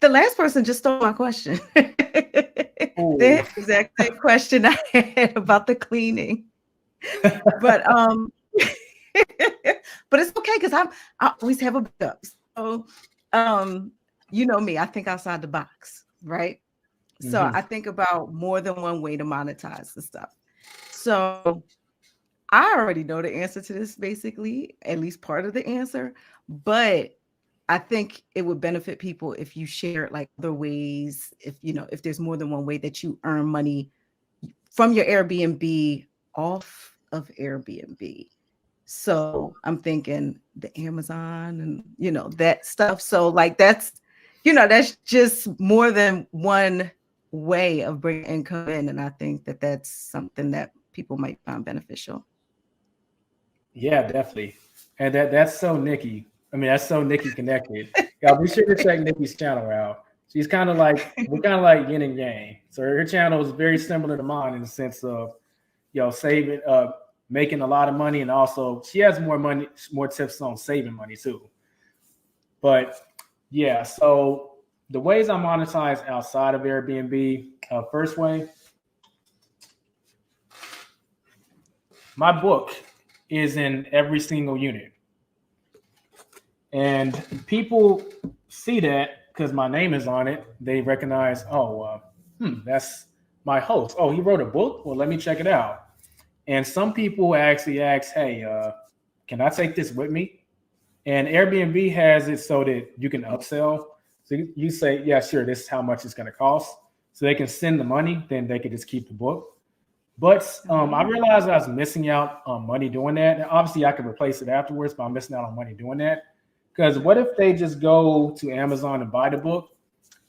The last person just stole my question. Oh, The exact same question I had about the cleaning. But but it's okay because I always have a backup. So um, you know me, I think outside the box, right? So hmm I think about more than one way to monetize the stuff. So I already know the answer to this, basically, at least part of the answer. But I think it would benefit people if you share like other ways, if you know, if there's more than one way that you earn money from your Airbnb off of Airbnb. So I'm thinking the Amazon and that stuff. So like that's just more than one way of bringing income in, and I think that that's something that people might find beneficial. yeah, definitely. And that's so Nikki. I mean, that's so Nikki connected. Yeah, be sure to check Nikki's channel out. She's kind of like we're kind of like yin and yang. So her channel is very similar to mine in the sense of saving, making a lot of money, and also she has more money, more tips on saving money too. But yeah, so the ways I monetize outside of Airbnb, first way, my book is in every single unit. And people see that because my name is on it. They recognize, oh, that's my host. Oh, he wrote a book. Well, let me check it out. And some people actually ask, hey, can I take this with me? And Airbnb has it so that you can upsell. So you say, yeah, sure, this is how much it's going to cost. So they can send the money, then they can just keep the book. But I Oh. realized I was missing out on money doing that. And obviously, I could replace it afterwards, but I'm missing out on money doing that. Because what if they just go to Amazon and buy the book?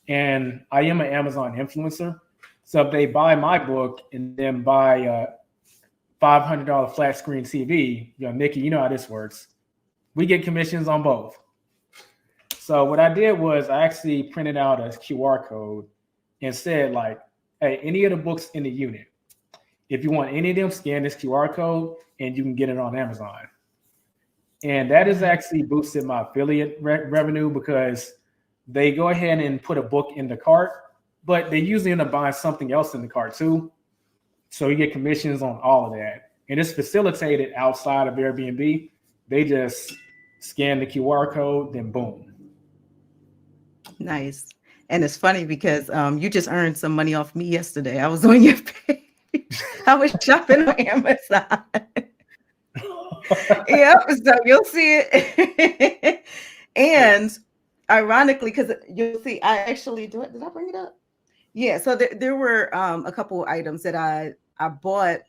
And I am an Amazon influencer. So if they buy my book and then buy a $500 flat screen TV, Nikki, you know how this works. We get commissions on both. So what I did was I actually printed out a QR code and said like, hey, any of the books in the unit, if you want any of them, scan this QR code and you can get it on Amazon. And that has Nice. actually boosted my affiliate revenue because they go ahead and put a book in the cart, but they usually end up buying something else in the cart too. So you get commissions on all of that. And it's facilitated outside of Airbnb. They just scan the QR code, then boom. Nice. And it's funny because you just earned some money off me yesterday. I was on your page. I was shopping on Amazon. Yep, so you'll see it. And ironically, because you'll see, I actually did I bring it up? Yeah, so there were a couple of items that I bought.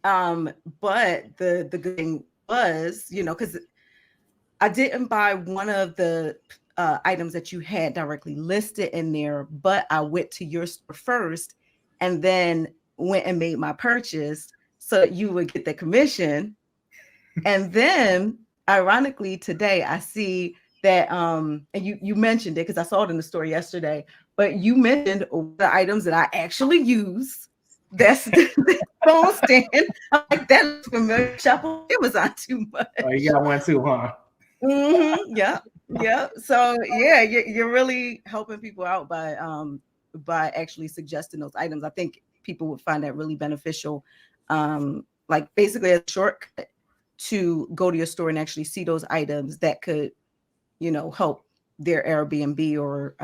But the good thing was, because I didn't buy one of the items that you had directly listed in there, but I went to your store first and then went and made my purchase so that you would get the commission. And then, ironically, today I see that, and you mentioned it because I saw it in the store yesterday, but you mentioned the items that I actually use. That's the phone stand. I'm like, that looks familiar. Shop on Amazon too Oh, you much. got one too, huh? Yeah, yeah. So yeah, you're really helping people out by actually suggesting those items. I think people would find that really beneficial. Like basically a shortcut to go to your store and actually see those items that could, help their Airbnb or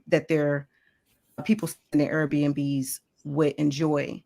that their people in their Airbnbs would enjoy.